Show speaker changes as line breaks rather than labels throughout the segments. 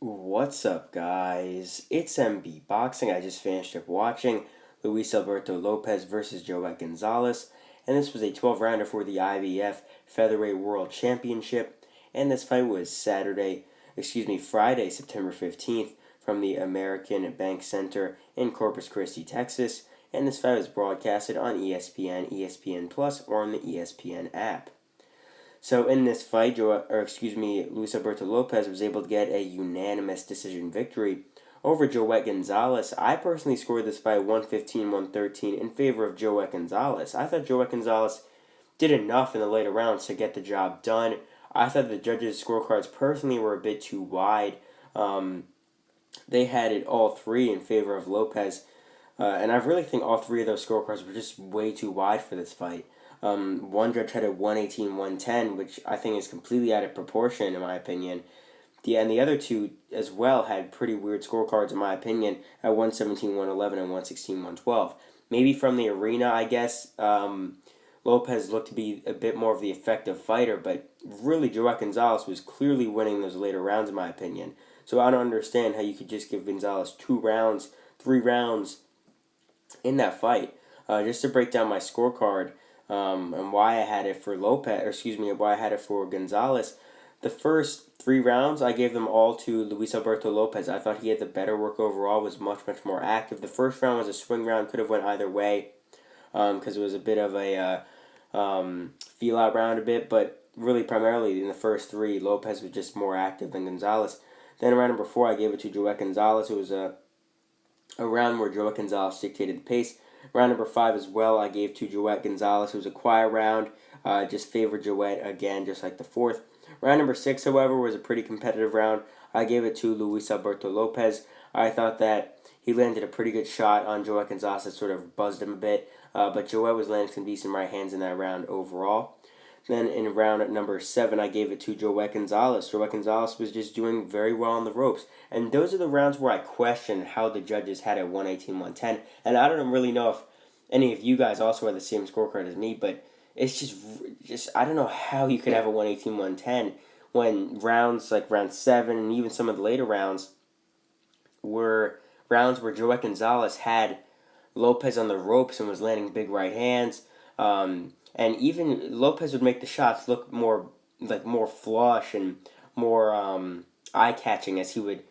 What's up, guys? It's MB Boxing. I just finished up watching Luis Alberto Lopez versus Joet Gonzalez, and this was a 12 rounder for the IBF Featherweight World Championship. And this fight was Friday, September 15th, from the American Bank Center in Corpus Christi, Texas. And this fight was broadcasted on ESPN, ESPN Plus, or on the ESPN app. So in this fight, Luis Alberto Lopez was able to get a unanimous decision victory over Joet Gonzalez. I personally scored this fight 115-113 in favor of Joet Gonzalez. I thought Joet Gonzalez did enough in the later rounds to get the job done. I thought the judges' scorecards personally were a bit too wide. They had it all three in favor of Lopez. And I really think all three of those scorecards were just way too wide for this fight. One judge had a 118-110, which I think is completely out of proportion in my opinion. And the other two as well had pretty weird scorecards in my opinion at 117-111 and 116-112. Maybe from the arena, I guess, Lopez looked to be a bit more of the effective fighter, but really Joet Gonzalez was clearly winning those later rounds in my opinion. So I don't understand how you could just give Gonzalez 2 rounds, 3 rounds in that fight. Just to break down my scorecard, and why I had it for why I had it for Gonzalez. The first 3 rounds, I gave them all to Luis Alberto Lopez. I thought he had the better work overall, was much more active. The first round was a swing round, could have went either way, because it was a bit of a feel-out round a bit, but really primarily in the first 3, Lopez was just more active than Gonzalez. Then in round number 4, I gave it to Joet Gonzalez. It was a round where Joet Gonzalez dictated the pace. Round number 5 as well, I gave to Joet Gonzalez. It was a quiet round. Just favored Joet again, just like the 4th. Round number 6, however, was a pretty competitive round. I gave it to Luis Alberto Lopez. I thought that he landed a pretty good shot on Joet Gonzalez that sort of buzzed him a bit. But Joet was landing some decent right hands in that round overall. Then in round number 7, I gave it to Joet Gonzalez. Joet Gonzalez was just doing very well on the ropes. And those are the rounds where I question how the judges had a 118-110. And I don't really know if any of you guys also had the same scorecard as me, but it's just I don't know how you could have a 118-110 when rounds like round 7 and even some of the later rounds were rounds where Joet Gonzalez had Lopez on the ropes and was landing big right hands. And even Lopez would make the shots look more flush and more eye-catching as he would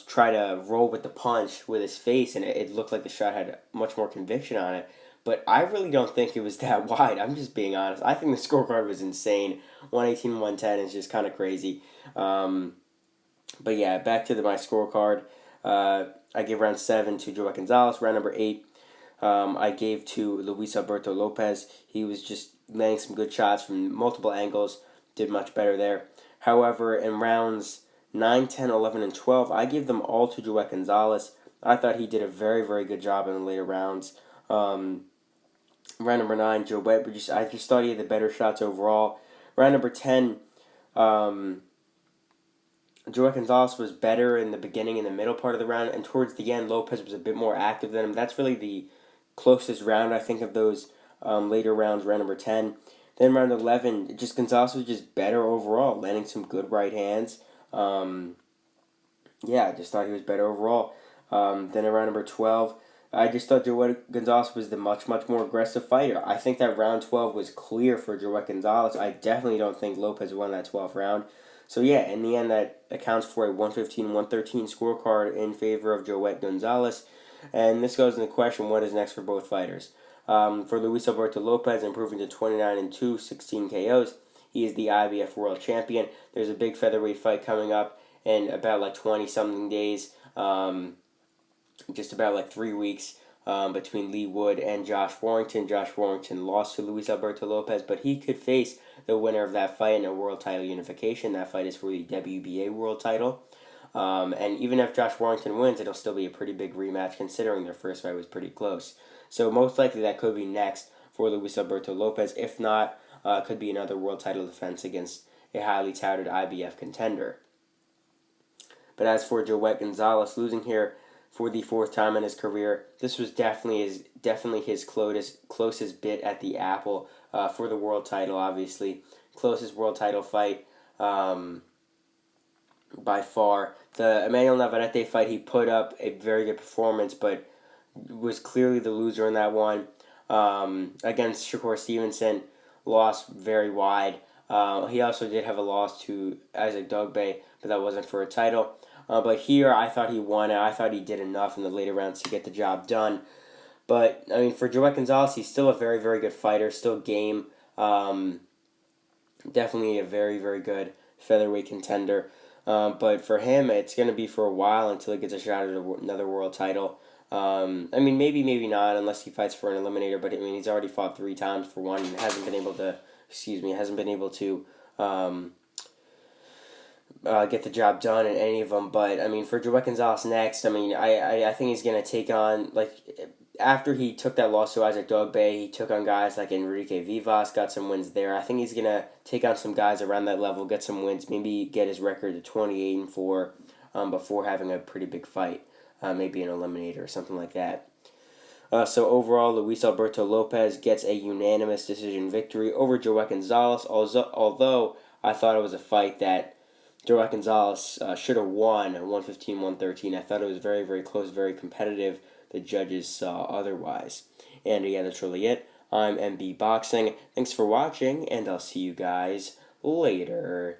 try to roll with the punch with his face, and it looked like the shot had much more conviction on it. But I really don't think it was that wide. I'm just being honest. I think the scorecard was insane. 118-110 is just kind of crazy. But yeah, back to my scorecard. I gave round 7 to Joet Gonzalez. Round number 8, I gave to Luis Alberto Lopez. He was just landing some good shots from multiple angles. Did much better there. However, in rounds 9, 10, 11, and 12, I gave them all to Joet Gonzalez. I thought he did a very, very good job in the later rounds. Round number 9, Joet, I just thought he had the better shots overall. Round number 10, Joet Gonzalez was better in the beginning and the middle part of the round, and towards the end, Lopez was a bit more active than him. That's really the closest round, I think, of those later rounds, round number 10. Then round 11, just Gonzalez was just better overall, landing some good right hands. I just thought he was better overall. Then around number 12, I just thought Joet Gonzalez was the much more aggressive fighter. I think that round 12 was clear for Joet Gonzalez. I definitely don't think Lopez won that 12th round. So yeah, in the end, that accounts for a 115-113 scorecard in favor of Joet Gonzalez. And this goes into question, what is next for both fighters? For Luis Alberto Lopez, improving to 29-2, 16 KOs. He is the IBF World Champion. There's a big featherweight fight coming up in about 20-something days. Just about 3 weeks between Lee Wood and Josh Warrington. Josh Warrington lost to Luis Alberto Lopez, but he could face the winner of that fight in a world title unification. That fight is for the WBA world title. And even if Josh Warrington wins, it'll still be a pretty big rematch considering their first fight was pretty close. So most likely that could be next for Luis Alberto Lopez. If not, could be another world title defense against a highly touted IBF contender. But as for Joet Gonzalez losing here for the 4th time in his career, this was definitely his closest bit at the apple for the world title, obviously. Closest world title fight. by far. The Emmanuel Navarrete fight, he put up a very good performance, but was clearly the loser in that one. Against Shakur Stevenson, lost very wide. He also did have a loss to Isaac Dogbe, but that wasn't for a title. But here, I thought he won, and I thought he did enough in the later rounds to get the job done. But, I mean, for Joet Gonzalez, he's still a very, very good fighter, still game. Definitely a very, very good featherweight contender. But for him, it's going to be for a while until he gets a shot at another world title. I mean, maybe not, unless he fights for an eliminator. But I mean, he's already fought 3 times for one, and hasn't been able to. Hasn't been able to get the job done in any of them. But I mean, for Joet Gonzalez next, I mean, I think he's gonna take on, like, after he took that loss to Isaac Dogbe, he took on guys like Enrique Vivas, got some wins there. I think he's gonna take on some guys around that level, get some wins, maybe get his record to 28-4 before having a pretty big fight, maybe an eliminator or something like that. So overall, Luis Alberto Lopez gets a unanimous decision victory over Joet Gonzalez. Although I thought it was a fight that Joet Gonzalez should have won at 115-113. I thought it was very, very close, very competitive. The judges saw otherwise. And yeah, that's really it. I'm MB Boxing. Thanks for watching, and I'll see you guys later.